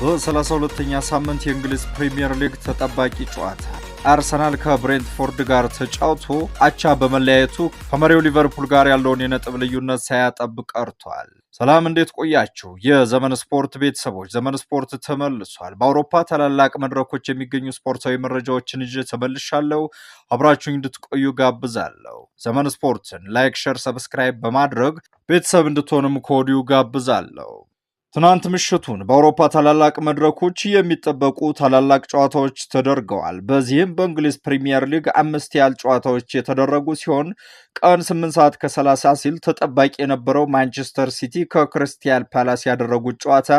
በ32ኛ ሳምንት የእንግሊዝ ፕሪሚየር ሊግ ተጠባቂ ጨዋታ አርሰናል ከብሬንትፎርድ ጋር ተጫውቶ አቻ በመለያየቱ ከመሪው ሊቨርፑል ጋር ያለውን የነጥብ ልዩነት ሳያጠብ ቀርቷል። ሰላም እንዴት ቆያችሁ? የዘመን ስፖርት ቤተሰቦች፣ ዘመን ስፖርት ተመልሷል። በአውሮፓ ታላላቅ መድረኮች የሚገኙ ስፖርታዊ መረጃዎችን ይዤ ተመልሻለሁ። አብራችሁኝ እንድትቆዩ ጋብዛለሁ። ዘመን ስፖርትን ላይክ፣ ሼር፣ ሰብስክራይብ በማድረግ ቤተሰብ እንድትሆንም ከወዲሁ ጋብዛለሁ። ትናንት ምሽቱን በአውሮፓ ታላላቅ መድረኮች የሚጠበቁ ታላላቅ ጨዋታዎች ተደርገዋል። በዚህም በእንግሊዝ ፕሪሚየር ሊግ 5 ያህል ጨዋታዎች የተደረጉ ሲሆን ቀን 8 ሰዓት ከ30 ሲል ተጠባቂ የነበረው ማንቸስተር ሲቲ ከክሪስታል ፓላስ ያደረጉት ጨዋታ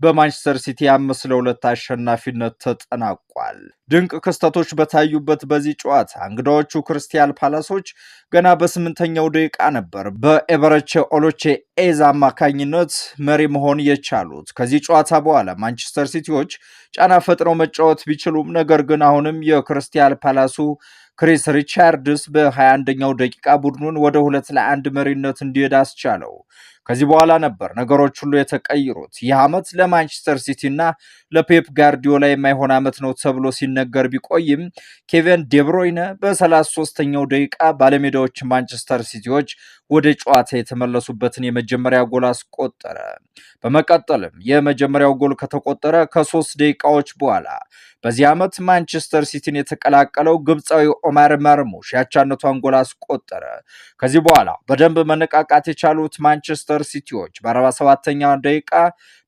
በማንቸስተር ሲቲ 5-2 አሸናፊነት ተጠናቋል። ድንቅ ክስተቶች በታዩበት በዚህ ጨዋታ እንግዳዎቹ ክሪስታል ፓላሶች ገና በ8ኛው ደቂቃ ነበር በኤበረቼ ኦሎቼ ኤዝ አማካኝነት መሪ መሆን የቻሉት። ከዚህ ጨዋታ በኋላ ማንቸስተር ሲቲዎች ጫና ፈጥረው መጫወት ቢችሉም ነገር ግን አሁንም የክሪስታል ፓላሱ ክሪስ ሪቻርድስ በ21ኛው ደቂቃ ቡድኑን ወደ 2-1 መሪነት እንዲሄድ አስቻለው። ከዚህ በኋላ ነበር ነገሮች ሁሉ የተቀየሩት። ይህ ዓመት ለማንቸስተር ሲቲ እና ለፔፕ ጋርዲዮላ የማይሆን ዓመት ነው ተብሎ ሲነገር ቢቆይም ኬቨን ዴብሮይነ በ33ኛው ደቂቃ ባለሜዳዎች ማንቸስተር ሲቲዎች ወደ ጨዋታ የተመለሱበትን የመጀመሪያ ጎል አስቆጠረ። በመቀጠልም የመጀመሪያው ጎል ከተቆጠረ ከ3 ደቂቃዎች በኋላ በዚህ ዓመት ማንቸስተር ሲቲን የተቀላቀለው ግብፃዊ ኦማር ማርሙሽ ያቻነቷን ጎል አስቆጠረ። ከዚህ በኋላ በደንብ መነቃቃት የቻሉት ማንቸስተር ሲቲዎች በ47ኛው ደቂቃ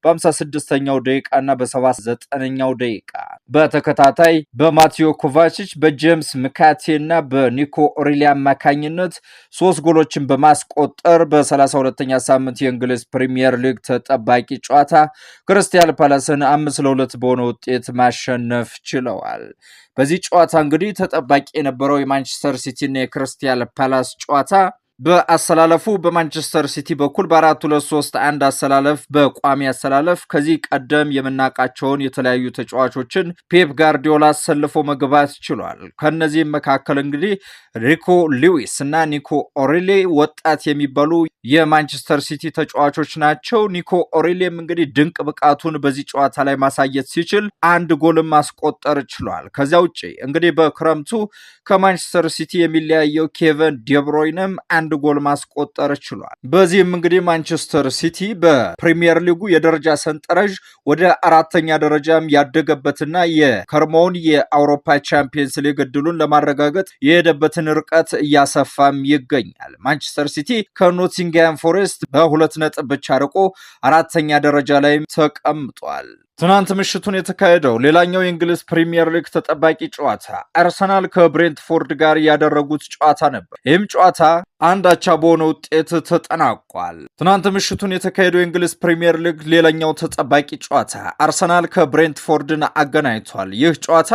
በ56ኛው ደቂቃ እና በ79ኛው ደቂቃ በተከታታይ በማቴዮ ኮቫቺች፣ በጄምስ ምካቴ እና በኒኮ ኦሪሊ አማካኝነት 3 ጎሎችን በማስቆጠር በ32ኛ ሳምንት የእንግሊዝ ፕሪሚየር ሊግ ተጠባቂ ጨዋታ ክሪስታል ፓላስን 5-2 በሆነ ውጤት ማሸነፍ ችለዋል። በዚህ ጨዋታ እንግዲህ ተጠባቂ የነበረው የማንቸስተር ሲቲ እና የክሪስታል ፓላስ ጨዋታ በአሰላለፉ በማንቸስተር ሲቲ በኩል በ4-2-3-1 አሰላለፍ በቋሚ አሰላለፍ ከዚህ ቀደም የምናውቃቸውን የተለያዩ ተጫዋቾችን ፔፕ ጋርዲዮላ አሰልፎ መግባት ችሏል። ከነዚህም መካከል እንግዲህ ሪኮ ሉዊስ እና ኒኮ ኦሪሊ ወጣት የሚባሉ የማንቸስተር ሲቲ ተጫዋቾች ናቸው። ኒኮ ኦሪሊም እንግዲህ ድንቅ ብቃቱን በዚህ ጨዋታ ላይ ማሳየት ሲችል 1 ጎልም ማስቆጠር ችሏል። ከዚያ ውጭ እንግዲህ በክረምቱ ከማንቸስተር ሲቲ የሚለያየው ኬቨን ዴብሮይንም 1 ጎል ማስቆጠር ችሏል። በዚህም እንግዲህ ማንቸስተር ሲቲ በፕሪሚየር ሊጉ የደረጃ ሰንጠረዥ ወደ 4ኛ ደረጃም ያደገበትና የከርሞውን የአውሮፓ ቻምፒየንስ ሊግ እድሉን ለማረጋገጥ የሄደበትን ርቀት እያሰፋም ይገኛል። ማንቸስተር ሲቲ ከኖቲንግሃም ፎሬስት በ2 ነጥብ ብቻ ርቆ 4ኛ ደረጃ ላይ ተቀምጧል። ትናንት ምሽቱን የተካሄደው ሌላኛው የእንግሊዝ ፕሪሚየር ሊግ ተጠባቂ ጨዋታ አርሰናል ከብሬንትፎርድ ጋር ያደረጉት ጨዋታ ነበር። ይህም ጨዋታ 1 አቻ በሆነ ውጤት ተጠናቋል። ትናንት ምሽቱን የተካሄደው የእንግሊዝ ፕሪሚየር ሊግ ሌላኛው ተጠባቂ ጨዋታ አርሰናል ከብሬንትፎርድን አገናኝቷል። ይህ ጨዋታ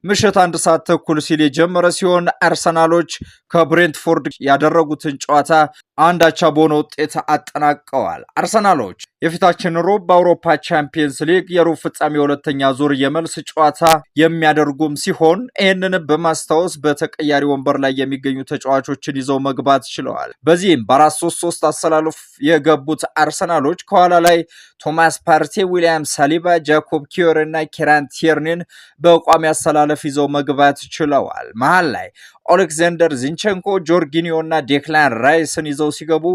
ምሽት 1 ሰዓት ተኩል ሲል የጀመረ ሲሆን አርሰናሎች ከብሬንትፎርድ ያደረጉትን ጨዋታ 1 አቻ በሆነ ውጤት አጠናቀዋል። አርሰናሎች የፊታችን ሮብ በአውሮፓ ቻምፒየንስ ሊግ የሩብ ፍጻሜ 2ኛ ዙር የመልስ ጨዋታ የሚያደርጉም ሲሆን ይህንን በማስታወስ በተቀያሪ ወንበር ላይ የሚገኙ ተጫዋቾችን ይዘው መግባት ችለዋል። በዚህም በ4-3-3 አሰላለፍ የገቡት አርሰናሎች ከኋላ ላይ ቶማስ ፓርቴ፣ ዊሊያም ሳሊባ፣ ጃኮብ ኪዮር እና ኬራን ቲርኒን በቋሚ አሰላለፍ ይዘው መግባት ችለዋል። መሃል ላይ ኦሌክዛንደር ዚንቸንኮ፣ ጆርጊኒዮ እና ዴክላን ራይስን ይዘው ሲገቡ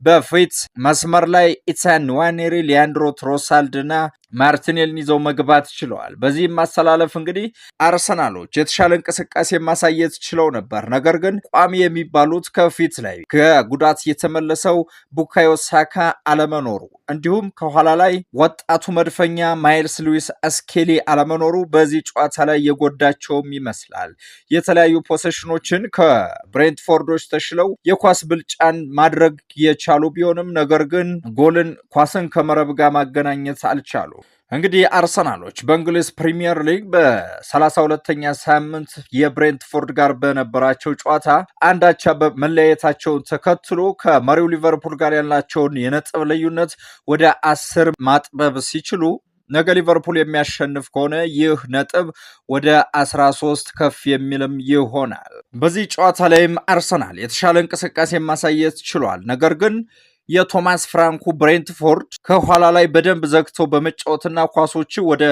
በፊት መስመር ላይ ኢታን ንዋኔሪ፣ ሊያንድሮ ትሮሳልድ እና ማርቲኔልን ይዘው መግባት ችለዋል። በዚህም ማሰላለፍ እንግዲህ አርሰናሎች የተሻለ እንቅስቃሴ ማሳየት ችለው ነበር። ነገር ግን ቋሚ የሚባሉት ከፊት ላይ ከጉዳት የተመለሰው ቡካዮ ሳካ አለመኖሩ እንዲሁም ከኋላ ላይ ወጣቱ መድፈኛ ማይልስ ሉዊስ አስኬሊ አለመኖሩ በዚህ ጨዋታ ላይ የጎዳቸውም ይመስላል። የተለያዩ ፖሴሽኖችን ከብሬንትፎርዶች ተሽለው የኳስ ብልጫን ማድረግ የቻሉ ቢሆንም ነገር ግን ጎልን ኳስን ከመረብ ጋር ማገናኘት አልቻሉ። እንግዲህ አርሰናሎች በእንግሊዝ ፕሪሚየር ሊግ በ32ኛ ሳምንት የብሬንትፎርድ ጋር በነበራቸው ጨዋታ 1 አቻ መለያየታቸውን ተከትሎ ከመሪው ሊቨርፑል ጋር ያላቸውን የነጥብ ልዩነት ወደ 10 ማጥበብ ሲችሉ ነገ ሊቨርፑል የሚያሸንፍ ከሆነ ይህ ነጥብ ወደ 13 ከፍ የሚልም ይሆናል። በዚህ ጨዋታ ላይም አርሰናል የተሻለ እንቅስቃሴ ማሳየት ችሏል። ነገር ግን የቶማስ ፍራንኩ ብሬንትፎርድ ከኋላ ላይ በደንብ ዘግቶ በመጫወትና ኳሶች ወደ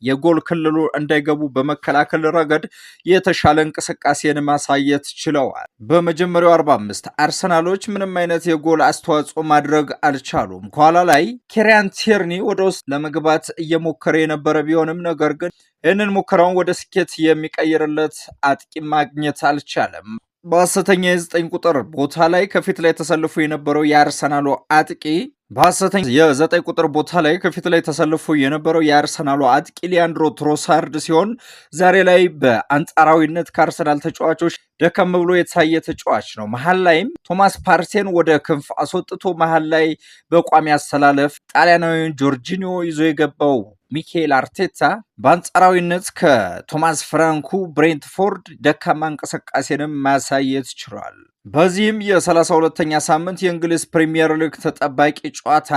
የጎል ክልሉ እንዳይገቡ በመከላከል ረገድ የተሻለ እንቅስቃሴን ማሳየት ችለዋል። በመጀመሪያው 45 አርሰናሎች ምንም አይነት የጎል አስተዋጽኦ ማድረግ አልቻሉም። ከኋላ ላይ ኪሪያን ቲርኒ ወደ ውስጥ ለመግባት እየሞከረ የነበረ ቢሆንም ነገር ግን ይህንን ሙከራውን ወደ ስኬት የሚቀይርለት አጥቂ ማግኘት አልቻለም። በሐሰተኛ የ9 ቁጥር ቦታ ላይ ከፊት ላይ ተሰልፎ የነበረው የአርሰናሉ አጥቂ በሐሰተኛ የ9 ቁጥር ቦታ ላይ ከፊት ላይ ተሰልፎ የነበረው የአርሰናሉ አጥቂ ሊያንድሮ ትሮሳርድ ሲሆን ዛሬ ላይ በአንጻራዊነት ከአርሰናል ተጫዋቾች ደከም ብሎ የታየ ተጫዋች ነው። መሀል ላይም ቶማስ ፓርቴን ወደ ክንፍ አስወጥቶ መሀል ላይ በቋሚ አሰላለፍ ጣሊያናዊውን ጆርጂኒዮ ይዞ የገባው ሚኬል አርቴታ በአንጻራዊነት ከቶማስ ፍራንኩ ብሬንትፎርድ ደካማ እንቅስቃሴንም ማሳየት ችሏል። በዚህም የ32ኛ ሳምንት የእንግሊዝ ፕሪሚየር ሊግ ተጠባቂ ጨዋታ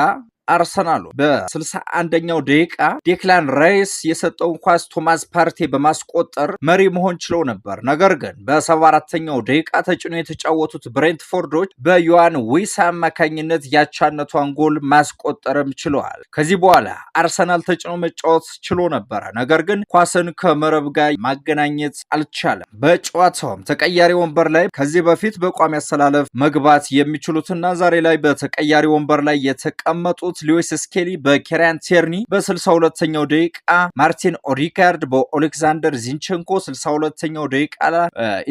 አርሰናሉ በ61ኛው ደቂቃ ዴክላን ራይስ የሰጠውን ኳስ ቶማስ ፓርቴ በማስቆጠር መሪ መሆን ችለው ነበር። ነገር ግን በ74ኛው ደቂቃ ተጭኖ የተጫወቱት ብሬንትፎርዶች በዮዋን ዊሳ አማካኝነት ያቻነቷን ጎል ማስቆጠርም ችለዋል። ከዚህ በኋላ አርሰናል ተጭኖ መጫወት ችሎ ነበረ፣ ነገር ግን ኳስን ከመረብ ጋር ማገናኘት አልቻለም። በጨዋታውም ተቀያሪ ወንበር ላይ ከዚህ በፊት በቋሚ አሰላለፍ መግባት የሚችሉትና ዛሬ ላይ በተቀያሪ ወንበር ላይ የተቀመጡት ሉዊስ ስኬሊ በኪሪያን ቲርኒ በ62ኛው ደቂቃ፣ ማርቲን ኦዲጋርድ በኦሌክዛንደር ዚንቸንኮ 62ኛው ደቂቃ፣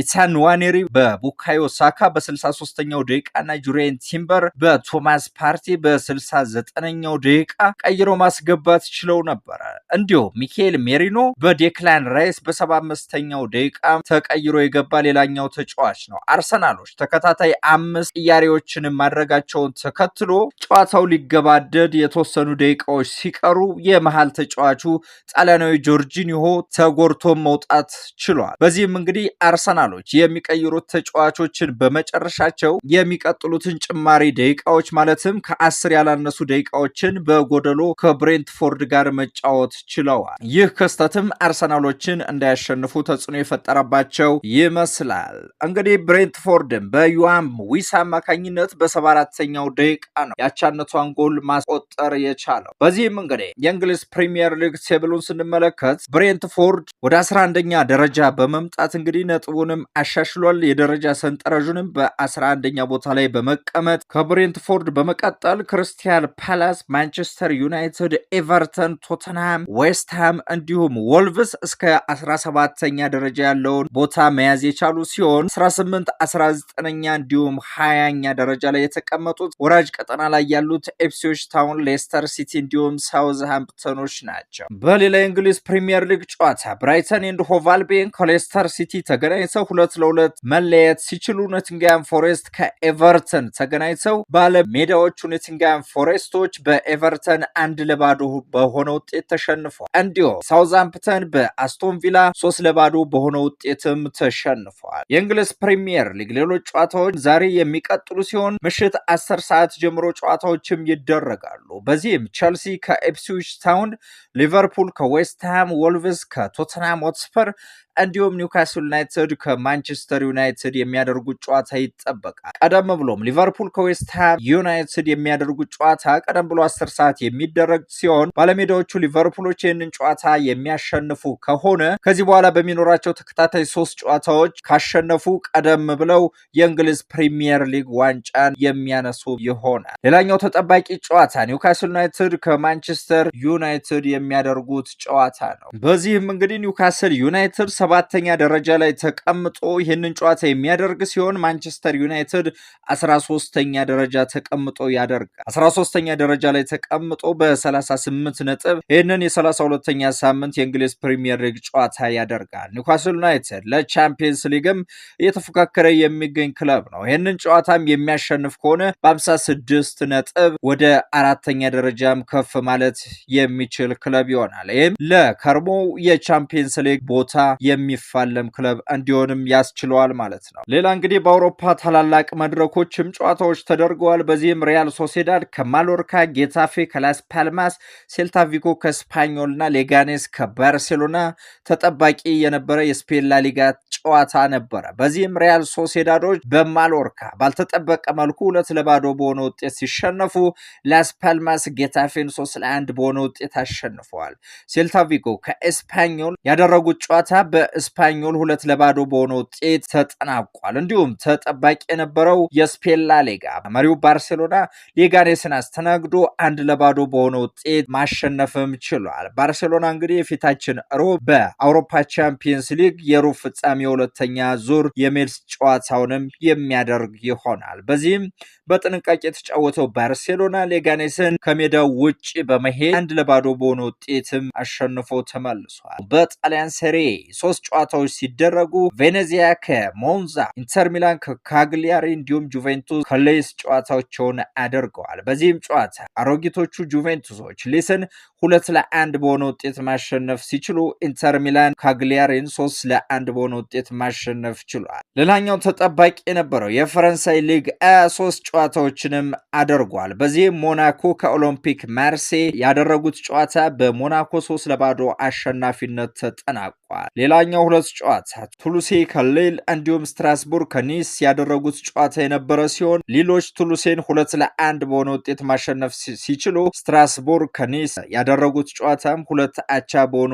ኢታን ንዋኔሪ በቡካዮ ሳካ በ63ኛው ደቂቃ እና ጁሪየን ቲምበር በቶማስ ፓርቲ በ69ኛው ደቂቃ ቀይሮ ማስገባት ችለው ነበረ። እንዲሁም ሚካኤል ሜሪኖ በዴክላን ራይስ በ75ኛው ደቂቃ ተቀይሮ የገባ ሌላኛው ተጫዋች ነው። አርሰናሎች ተከታታይ 5 ቅያሬዎችን ማድረጋቸውን ተከትሎ ጨዋታው ሊገባደ የተወሰኑ ደቂቃዎች ሲቀሩ የመሃል ተጫዋቹ ጣሊያናዊ ጆርጂኒሆ ተጎድቶ መውጣት ችሏል። በዚህም እንግዲህ አርሰናሎች የሚቀይሩት ተጫዋቾችን በመጨረሻቸው የሚቀጥሉትን ጭማሪ ደቂቃዎች ማለትም ከ10 ያላነሱ ደቂቃዎችን በጎደሎ ከብሬንትፎርድ ጋር መጫወት ችለዋል። ይህ ክስተትም አርሰናሎችን እንዳያሸንፉ ተጽዕኖ የፈጠረባቸው ይመስላል። እንግዲህ ብሬንትፎርድም በዮዋን ዊሳ አማካኝነት በ74ኛው ደቂቃ ነው ያቻነቷን ጎል ማስቆጠር የቻለው። በዚህም እንግዲህ የእንግሊዝ ፕሪሚየር ሊግ ቴብሉን ስንመለከት ብሬንትፎርድ ወደ 11ኛ ደረጃ በመምጣት እንግዲህ ነጥቡንም አሻሽሏል። የደረጃ ሰንጠረዡንም በ11ኛ ቦታ ላይ በመቀመጥ ከብሬንትፎርድ በመቀጠል ክሪስታል ፓላስ፣ ማንቸስተር ዩናይትድ፣ ኤቨርተን፣ ቶተንሃም፣ ዌስትሃም እንዲሁም ወልቭስ እስከ 17ኛ ደረጃ ያለውን ቦታ መያዝ የቻሉ ሲሆን 18፣ 19ኛ እንዲሁም 20ኛ ደረጃ ላይ የተቀመጡት ወራጅ ቀጠና ላይ ያሉት ኢፕስዊች ታውን፣ ሌስተር ሲቲ እንዲሁም ሳውዝሃምፕተኖች ናቸው። በሌላ የእንግሊዝ ፕሪሚየር ሊግ ጨዋታ ብራይተን ኤንድ ሆቭ አልቢዮን ከሌስተር ሲቲ ተገናኝተው 2-2 መለያየት ሲችሉ ኖቲንግሃም ፎሬስት ከኤቨርተን ተገናኝተው ባለሜዳዎቹ ኖቲንግሃም ፎሬስቶች በኤቨርተን 1-0 በሆነ ውጤት ተሸንፏል። እንዲሁም ሳውዝሃምፕተን በአስቶን ቪላ 3-0 በሆነ ውጤትም ተሸንፏል። የእንግሊዝ ፕሪሚየር ሊግ ሌሎች ጨዋታዎች ዛሬ የሚቀጥሉ ሲሆን ምሽት 10 ሰዓት ጀምሮ ጨዋታዎችም ይደረጋሉ። በዚህም ቸልሲ ከኢፕስዊች ታውን፣ ሊቨርፑል ከዌስትሃም፣ ወልቭስ ከቶተንሃም ሆትስፐር እንዲሁም ኒውካስል ዩናይትድ ከማንቸስተር ዩናይትድ የሚያደርጉት ጨዋታ ይጠበቃል። ቀደም ብሎም ሊቨርፑል ከዌስትሃም ዩናይትድ የሚያደርጉት ጨዋታ ቀደም ብሎ 10 ሰዓት የሚደረግ ሲሆን ባለሜዳዎቹ ሊቨርፑሎች ይህንን ጨዋታ የሚያሸንፉ ከሆነ ከዚህ በኋላ በሚኖራቸው ተከታታይ 3 ጨዋታዎች ካሸነፉ ቀደም ብለው የእንግሊዝ ፕሪሚየር ሊግ ዋንጫን የሚያነሱ ይሆናል። ሌላኛው ተጠባቂ ጨዋታ ኒውካስል ዩናይትድ ከማንቸስተር ዩናይትድ የሚያደርጉት ጨዋታ ነው። በዚህም እንግዲህ ኒውካስል ዩናይትድ 7ኛ ደረጃ ላይ ተቀምጦ ይህንን ጨዋታ የሚያደርግ ሲሆን ማንቸስተር ዩናይትድ 13ኛ ደረጃ ተቀምጦ ያደርጋል። 13ኛ ደረጃ ላይ ተቀምጦ በ38 ነጥብ ይህንን የ32ኛ ሳምንት የእንግሊዝ ፕሪሚየር ሊግ ጨዋታ ያደርጋል። ኒውካስል ዩናይትድ ለቻምፒየንስ ሊግም እየተፎካከረ የሚገኝ ክለብ ነው። ይህንን ጨዋታም የሚያሸንፍ ከሆነ በ56 ነጥብ ወደ 4ኛ ደረጃም ከፍ ማለት የሚችል ክለብ ይሆናል። ይህም ለከርሞ የቻምፒየንስ ሊግ ቦታ የሚፋለም ክለብ እንዲሆንም ያስችለዋል ማለት ነው። ሌላ እንግዲህ በአውሮፓ ታላላቅ መድረኮችም ጨዋታዎች ተደርገዋል። በዚህም ሪያል ሶሴዳድ ከማሎርካ፣ ጌታፌ ከላስ ፓልማስ፣ ሴልታ ቪጎ ከስፓኞል እና ሌጋኔስ ከባርሴሎና ተጠባቂ የነበረ የስፔን ላሊጋ ጨዋታ ነበረ። በዚህም ሪያል ሶሴዳዶች በማሎርካ ባልተጠበቀ መልኩ 2-0 በሆነ ውጤት ሲሸነፉ፣ ላስ ፓልማስ ጌታፌን 3-1 በሆነ ውጤት አሸንፈዋል። ሴልታ ቪጎ ከኤስፓኞል ያደረጉት ጨዋታ በኤስፓኞል 2-0 በሆነ ውጤት ተጠናቋል። እንዲሁም ተጠባቂ የነበረው የስፔን ላሊጋ መሪው ባርሴሎና ሌጋኔስን አስተናግዶ 1-0 በሆነ ውጤት ማሸነፍም ችሏል። ባርሴሎና እንግዲህ የፊታችን ሮብ በአውሮፓ ቻምፒየንስ ሊግ የሩብ ፍጻሜ ሁለተኛ ዙር የሜልስ ጨዋታውንም የሚያደርግ ይሆናል። በዚህም በጥንቃቄ የተጫወተው ባርሴሎና ሌጋኔስን ከሜዳው ውጭ በመሄድ 1-0 በሆነ ውጤትም አሸንፎ ተመልሷል። በጣሊያን ሴሪ 3 ጨዋታዎች ሲደረጉ ቬኔዚያ ከሞንዛ፣ ኢንተር ሚላን ከካግሊያሪ እንዲሁም ጁቬንቱስ ከሌስ ጨዋታቸውን አድርገዋል። በዚህም ጨዋታ አሮጊቶቹ ጁቬንቱሶች ሌስን 2-1 በሆነ ውጤት ማሸነፍ ሲችሉ ኢንተር ሚላን ካግሊያሪን 3-1 በሆነ ውጤት ማሸነፍ ችሏል። ሌላኛው ተጠባቂ የነበረው የፈረንሳይ ሊግ 3 ጨዋታዎችንም አድርጓል። በዚህም ሞናኮ ከኦሎምፒክ ማርሴይ ያደረጉት ጨዋታ በሞናኮ 3-0 አሸናፊነት ተጠናቋል። ሌላኛው 2 ጨዋታ ቱሉሴ ከሌል እንዲሁም ስትራስቡርግ ከኒስ ያደረጉት ጨዋታ የነበረ ሲሆን ሊሎች ቱሉሴን 2-1 በሆነ ውጤት ማሸነፍ ሲችሉ ስትራስቡርግ ከኒስ ያደረጉት ጨዋታም 2 አቻ በሆነ